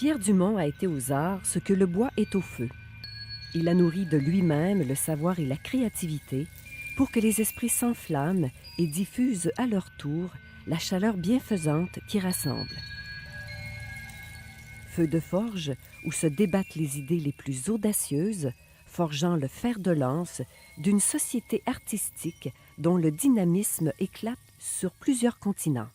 Pierre Dumont a été aux arts ce que le bois est au feu. Il a nourri de lui-même le savoir et la créativité pour que les esprits s'enflamment et diffusent à leur tour la chaleur bienfaisante qui rassemble. Feu de forge où se débattent les idées les plus audacieuses, forgeant le fer de lance d'une société artistique dont le dynamisme éclate sur plusieurs continents.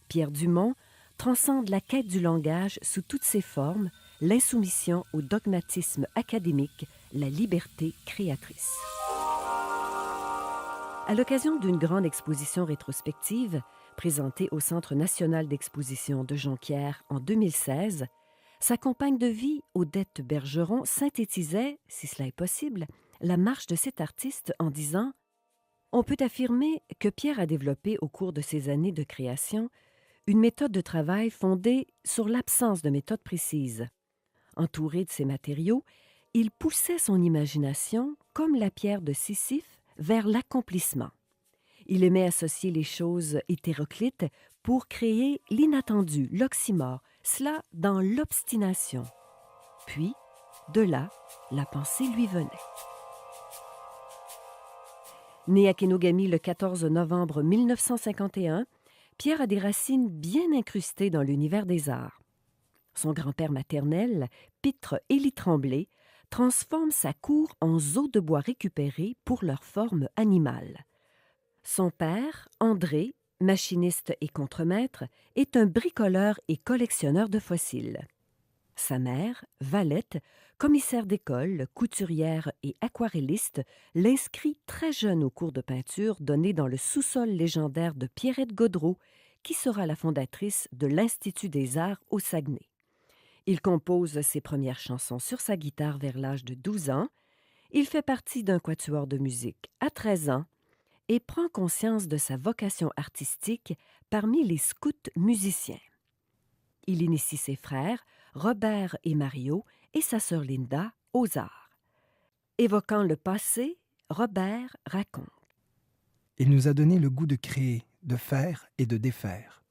Pierre Dumont transcende la quête du langage sous toutes ses formes, l'insoumission au dogmatisme académique, la liberté créatrice. À l'occasion d'une grande exposition rétrospective, présentée au Centre national d'exposition de Jonquière en 2016, sa compagne de vie, Odette Bergeron, synthétisait, si cela est possible, la marche de cet artiste en disant « On peut affirmer que Pierre a développé au cours de ses années de création une méthode de travail fondée sur l'absence de méthode précise. Entouré de ces matériaux, il poussait son imagination, comme la pierre de Sisyphe, vers l'accomplissement. Il aimait associer les choses hétéroclites pour créer l'inattendu, l'oxymore, cela dans l'obstination. Puis, de là, la pensée lui venait. Né à Kenogami le 14 novembre 1951, Pierre a des racines bien incrustées dans l'univers des arts. Son grand-père maternel, Pitre Élie Tremblay, transforme sa cour en os de bois récupérés pour leur forme animale. Son père, André, machiniste et contremaître, est un bricoleur et collectionneur de fossiles. Sa mère, Valette, commissaire d'école, couturière et aquarelliste, l'inscrit très jeune au cours de peinture donné dans le sous-sol légendaire de Pierrette Gaudreault, qui sera la fondatrice de l'Institut des arts au Saguenay. Il compose ses premières chansons sur sa guitare vers l'âge de 12 ans. Il fait partie d'un quatuor de musique à 13 ans et prend conscience de sa vocation artistique parmi les scouts musiciens. Il initie ses frères, Robert et Mario, et sa sœur Linda, aux arts. Évoquant le passé, Robert raconte. Il nous a donné le goût de créer, de faire et de défaire.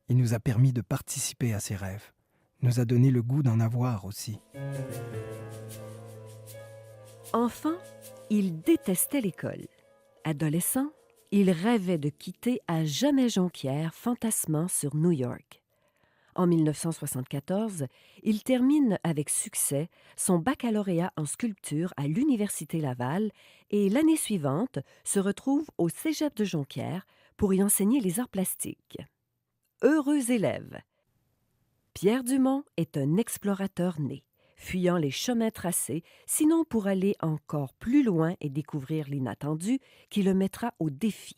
Il nous a permis de participer à ses rêves. Nous a donné le goût d'en avoir aussi. Enfant, il détestait l'école. Adolescent, il rêvait de quitter à jamais Jonquière, fantasmant sur New York. En 1974, il termine avec succès son baccalauréat en sculpture à l'Université Laval et l'année suivante se retrouve au Cégep de Jonquière pour y enseigner les arts plastiques. Heureux élève! Pierre Dumont est un explorateur né, fuyant les chemins tracés, sinon pour aller encore plus loin et découvrir l'inattendu qui le mettra au défi.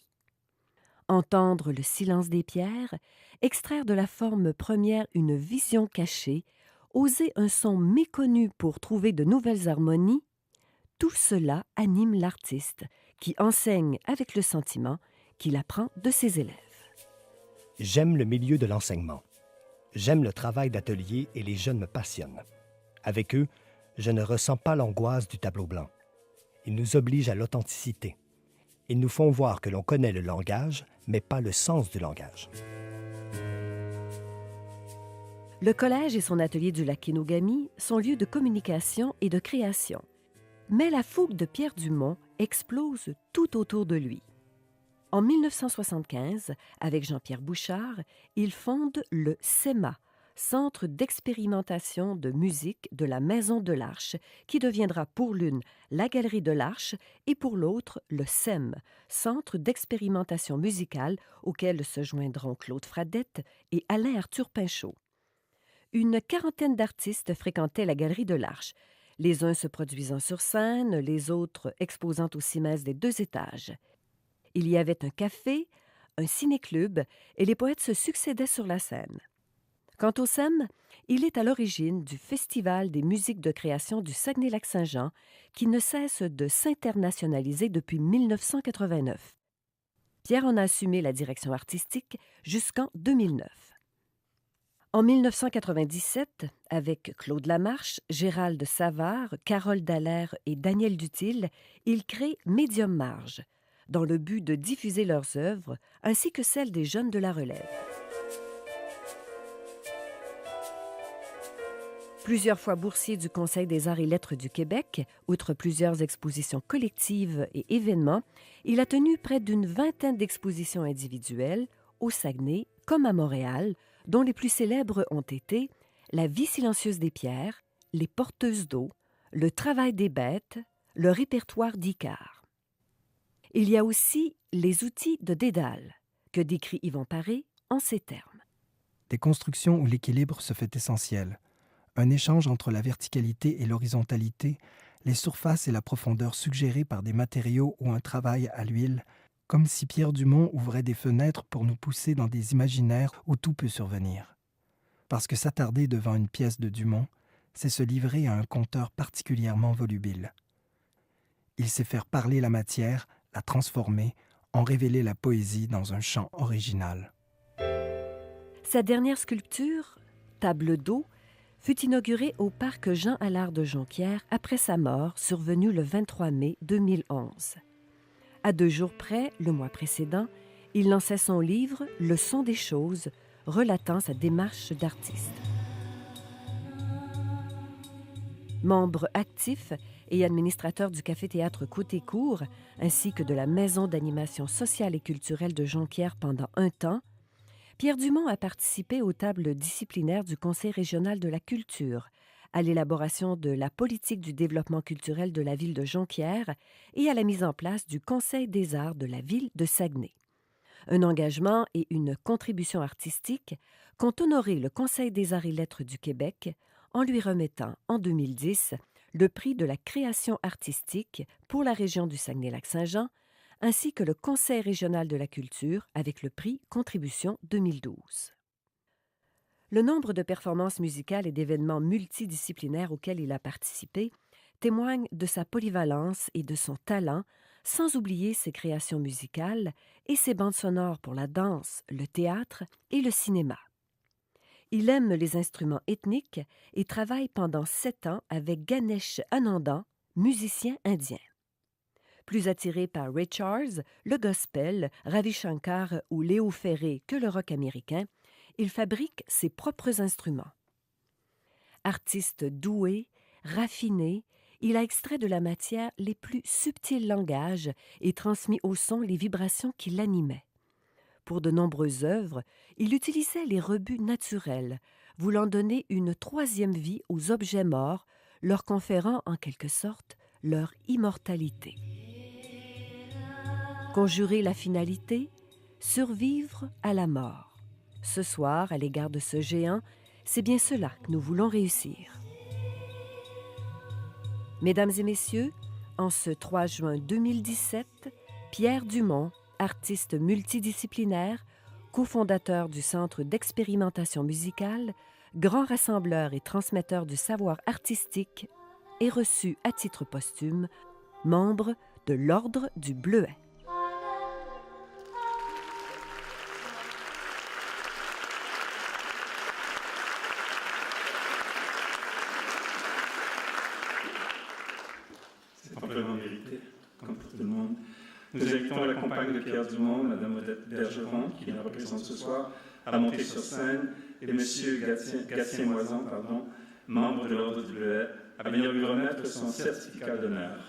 Entendre le silence des pierres, extraire de la forme première une vision cachée, oser un son méconnu pour trouver de nouvelles harmonies, tout cela anime l'artiste qui enseigne avec le sentiment qu'il apprend de ses élèves. J'aime le milieu de l'enseignement. J'aime le travail d'atelier et les jeunes me passionnent. Avec eux, je ne ressens pas l'angoisse du tableau blanc. Ils nous obligent à l'authenticité. Ils nous font voir que l'on connaît le langage, mais pas le sens du langage. Le collège et son atelier du lac Kenogami sont lieux de communication et de création. Mais la fougue de Pierre Dumont explose tout autour de lui. En 1975, avec Jean-Pierre Bouchard, il fonde le CEMA, Centre d'expérimentation de musique de la Maison de l'Arche, qui deviendra pour l'une la Galerie de l'Arche et pour l'autre le CEM, Centre d'expérimentation musicale auquel se joindront Claude Fradette et Alain-Arthur Pinchot. Une quarantaine d'artistes fréquentaient la Galerie de l'Arche, les uns se produisant sur scène, les autres exposant au CIMES des 2 étages. Il y avait un café, un ciné-club, et les poètes se succédaient sur la scène. Quant au CEM, il est à l'origine du Festival des musiques de création du Saguenay-Lac-Saint-Jean, qui ne cesse de s'internationaliser depuis 1989. Pierre en a assumé la direction artistique jusqu'en 2009. En 1997, avec Claude Lamarche, Gérald Savard, Carole Dallaire et Daniel Dutil, il crée Médium Marge, dans le but de diffuser leurs œuvres ainsi que celles des jeunes de la relève. Plusieurs fois boursier du Conseil des arts et lettres du Québec, outre plusieurs expositions collectives et événements, il a tenu près d'une vingtaine d'expositions individuelles, au Saguenay comme à Montréal, dont les plus célèbres ont été La vie silencieuse des pierres, Les porteuses d'eau, Le travail des bêtes, le répertoire d'Icare. Il y a aussi Les outils de Dédale, que décrit Yvon Paré en ces termes. Des constructions où l'équilibre se fait essentiel. Un échange entre la verticalité et l'horizontalité, les surfaces et la profondeur suggérées par des matériaux ou un travail à l'huile, comme si Pierre Dumont ouvrait des fenêtres pour nous pousser dans des imaginaires où tout peut survenir. Parce que s'attarder devant une pièce de Dumont, c'est se livrer à un conteur particulièrement volubile. Il sait faire parler la matière, la transformer, en révéler la poésie dans un chant original. Sa dernière sculpture, Table d'eau, fut inaugurée au parc Jean-Allard de Jonquière après sa mort, survenue le 23 mai 2011. À 2 jours près, le mois précédent, il lançait son livre « Le son des choses », relatant sa démarche d'artiste. Membre actif et administrateur du Café-Théâtre Côté-Cour, ainsi que de la Maison d'animation sociale et culturelle de Jonquière pendant un temps, Pierre Dumont a participé aux tables disciplinaires du Conseil régional de la culture, à l'élaboration de la politique du développement culturel de la ville de Jonquière et à la mise en place du Conseil des arts de la ville de Saguenay. Un engagement et une contribution artistique qu'ont honoré le Conseil des arts et lettres du Québec en lui remettant, en 2010, le prix de la création artistique pour la région du Saguenay-Lac-Saint-Jean, ainsi que le Conseil régional de la culture avec le prix Contribution 2012. Le nombre de performances musicales et d'événements multidisciplinaires auxquels il a participé témoigne de sa polyvalence et de son talent, sans oublier ses créations musicales et ses bandes sonores pour la danse, le théâtre et le cinéma. Il aime les instruments ethniques et travaille pendant 7 ans avec Ganesh Anandan, musicien indien. Plus attiré par Ray Charles, le gospel, Ravi Shankar ou Léo Ferré que le rock américain, il fabrique ses propres instruments. Artiste doué, raffiné, il a extrait de la matière les plus subtils langages et transmis au son les vibrations qui l'animaient. Pour de nombreuses œuvres, il utilisait les rebuts naturels, voulant donner une 3e vie aux objets morts, leur conférant en quelque sorte leur immortalité. Conjurer la finalité, survivre à la mort. Ce soir, à l'égard de ce géant, c'est bien cela que nous voulons réussir. Mesdames et messieurs, en ce 3 juin 2017, Pierre Dumont, artiste multidisciplinaire, cofondateur du Centre d'expérimentation musicale, grand rassembleur et transmetteur du savoir artistique, est reçu à titre posthume membre de l'Ordre du Bleuet. Amplement mérité, comme pour tout le monde. Nous invitons la compagne de Pierre Dumont, Mme Odette Bergeron, qui la représente ce soir, à monter sur scène, et M. Gatien-Moison, membre de l'Ordre du Bleuet, à venir lui remettre son certificat d'honneur.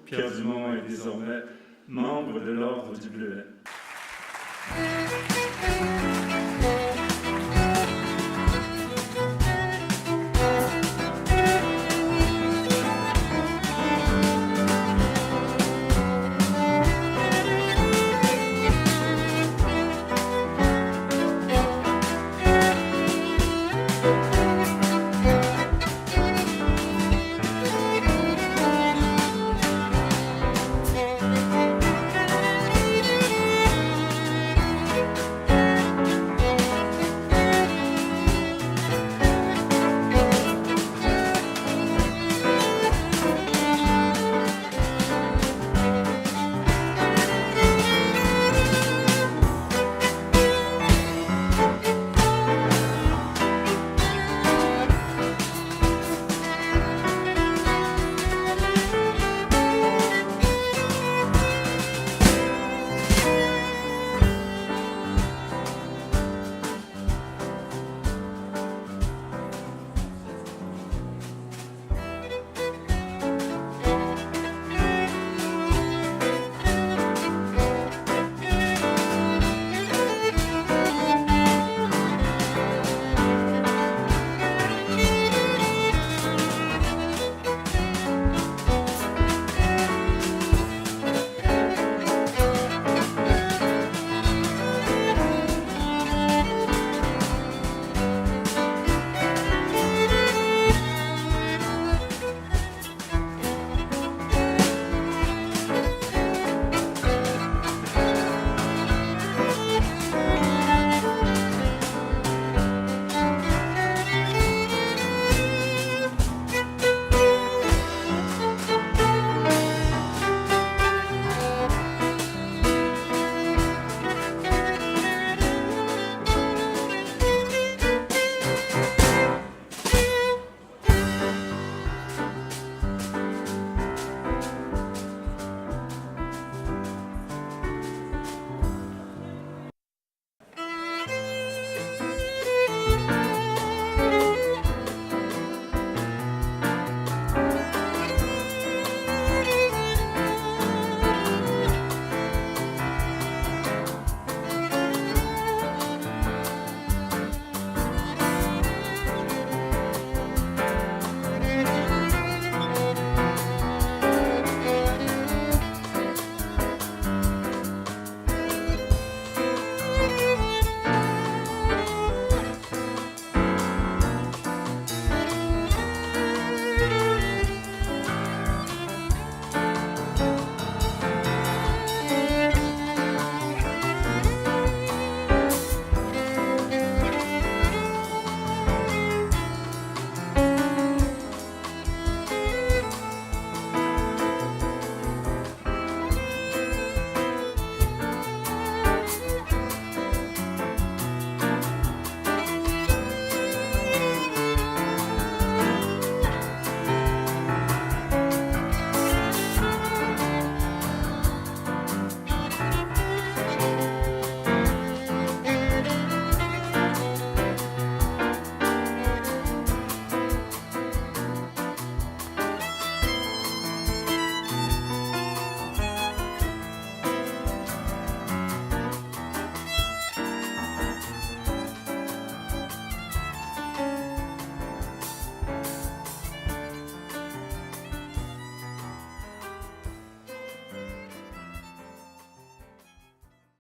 Pierre Dumont est désormais membre de l'Ordre du Bleuet.